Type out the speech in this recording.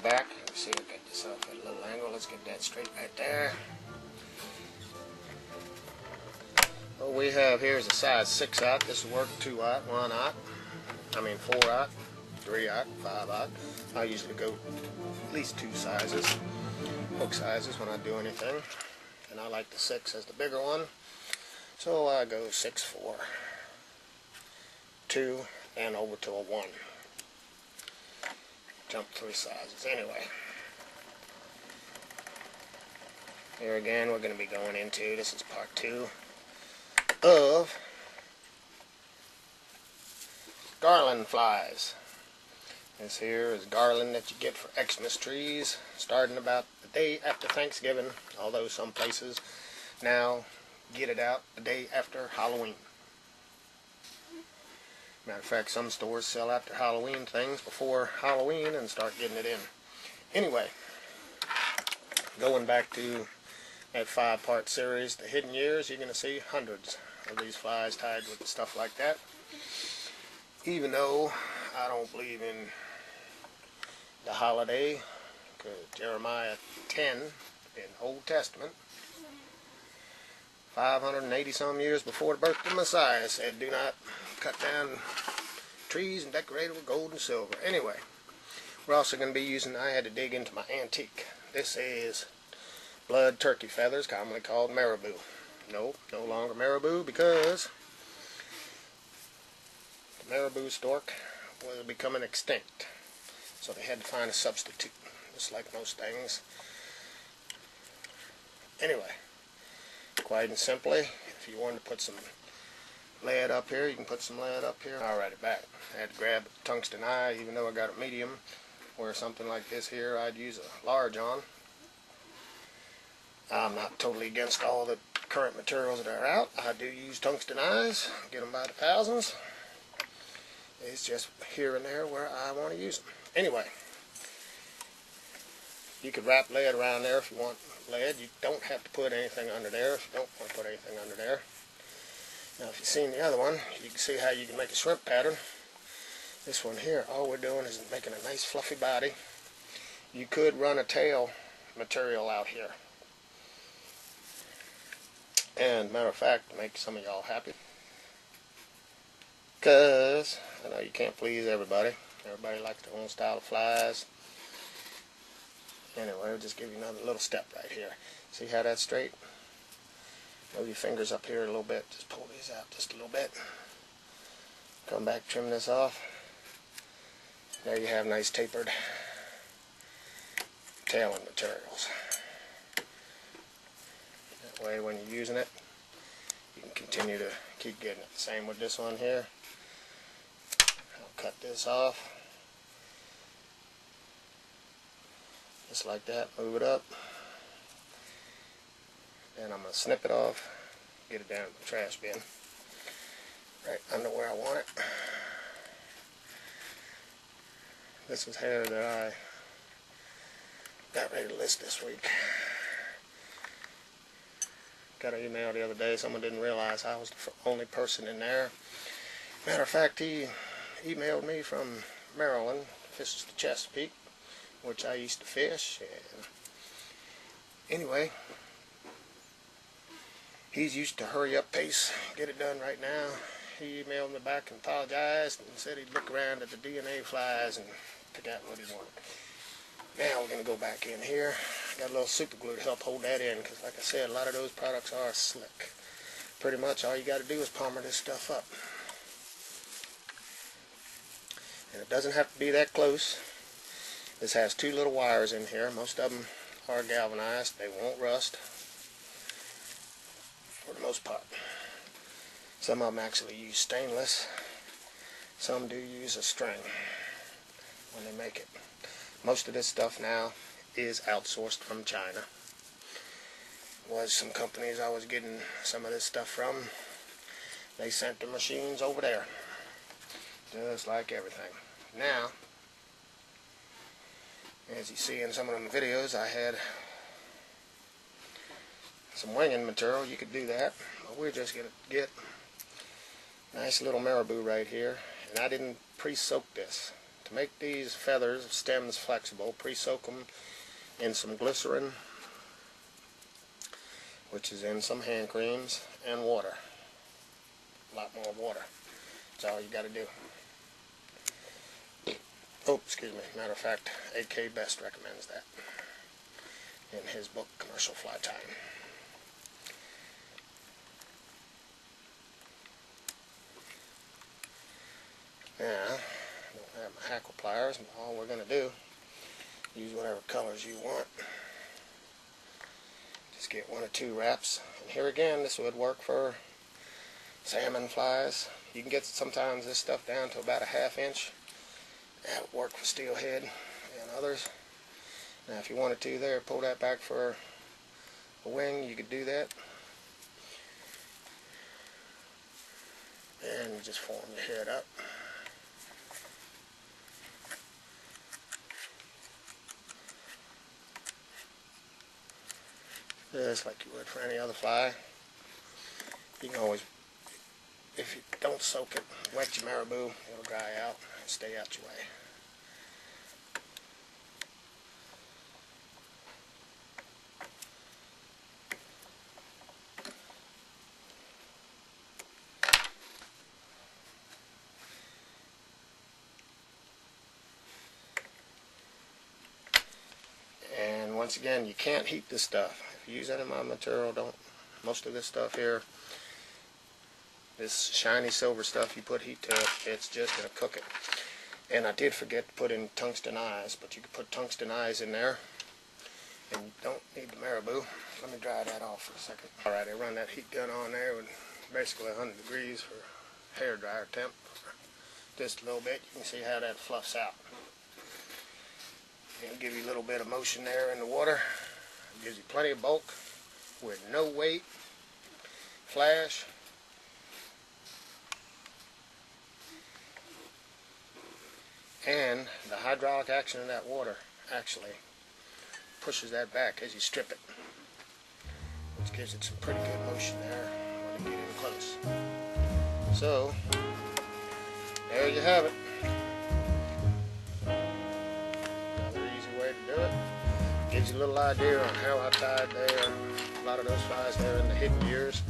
back. Let's see, I'll get this off at a little angle. Let's get that straight right there. What we have here is a size 6/0. This will work 2/0, 1/0. I mean 4/0, 3/0, 5/0. I usually go at least 2 sizes, hook sizes when I do anything. And I like the 6 as the bigger one. So I go 6/4, 2, and over to a 1. Jump 3 sizes. Anyway, here again we're going to be going into, this is part 2 of Garland flies. This here is Garland that you get for Xmas trees, starting about the day after Thanksgiving, although some places now get it out the day after Halloween. Matter of fact, some stores sell out their Halloween things before Halloween and start getting it in. Anyway, going back to that 5-part series, The Hidden Years, you're going to see hundreds of these flies tied with stuff like that. Even though I don't believe in the holiday, because Jeremiah 10 in the Old Testament, 580 some years before the birth of the Messiah, said do not cut down trees and decorate them with gold and silver. Anyway, we're also going to be using, I had to dig into my antique. This is blood turkey feathers, commonly called marabou. No longer marabou, because the marabou stork was becoming extinct. So they had to find a substitute, just like most things. Anyway, quite and simply, if you wanted to put some lead up here, you can put some lead up here. I'll write it back. I had to grab a tungsten eye, even though I got a medium, where something like this here I'd use a large on. I'm not totally against all the current materials that are out. I do use tungsten eyes, get them by the thousands. It's just here and there where I want to use them. Anyway, you could wrap lead around there if you want lead. You don't have to put anything under there if you don't want to put anything under there. Now, if you've seen the other one, you can see how you can make a shrimp pattern. This one here, all we're doing is making a nice fluffy body. You could run a tail material out here. And matter of fact, to make some of y'all happy, because I know you can't please everybody. Everybody likes their own style of flies. Anyway, I'll just give you another little step right here. See how that's straight? Move your fingers up here a little bit. Just pull these out just a little bit. Come back, trim this off. There you have nice tapered tailing materials. That way when you're using it, you can continue to keep getting it. Same with this one here. I'll cut this off. Just like that, move it up. Then I'm going to snip it off, get it down in the trash bin, right under where I want it. This was hair that I got ready to list this week. Got an email the other day, someone didn't realize I was the only person in there. Matter of fact, he emailed me from Maryland, fishes the Chesapeake, which I used to fish. And anyway, he's used to hurry up pace, get it done right now. He emailed me back and apologized and said he'd look around at the DNA flies and pick out what he wanted. Now we're going to go back in here. Got a little super glue to help hold that in, because like I said, a lot of those products are slick. Pretty much all you got to do is palmer this stuff up. And it doesn't have to be that close. This has 2 little wires in here. Most of them are galvanized. They won't rust for the most part. Some of them actually use stainless. Some do use a string when they make it. Most of this stuff now is outsourced from China. Was some companies I was getting some of this stuff from. They sent the machines over there. Just like everything. Now, as you see in some of them videos, I had some winging material. You could do that, but we're just going to get a nice little marabou right here. And I didn't pre-soak this to make these feathers, stems flexible, pre-soak them in some glycerin, which is in some hand creams, and water. A lot more water. That's all you got to do. Oh, excuse me. Matter of fact, 8K Best recommends that in his book, Commercial Fly Tying. Now, I don't have my hackle pliers, but all we're going to do, use whatever colors you want. Just get 1 or 2 wraps. And here again, this would work for salmon flies. You can get sometimes this stuff down to about a 1/2 inch. That would work for steelhead and others. Now if you wanted to there, pull that back for a wing, you could do that. And you just form your head up. Just like you would for any other fly. You can always, if you don't soak it, wet your marabou, it'll dry out and stay out your way. And once again, you can't heat this stuff. If you use any of my material, don't. Most of this stuff here, this shiny silver stuff, you put heat to it, it's just going to cook it. And I did forget to put in tungsten eyes, but you can put tungsten eyes in there, and you don't need the marabou. Let me dry that off for a second. Alright, I run that heat gun on there with basically 100 degrees for hair dryer temp. Just a little bit, you can see how that fluffs out. It'll give you a little bit of motion there in the water. It gives you plenty of bulk with no weight, flash. And the hydraulic action of that water actually pushes that back as you strip it, which gives it some pretty good motion there when you get in close. So, there you have it. Another easy way to do it. Gives you a little idea on how I tied there. A lot of those flies there in the hidden years.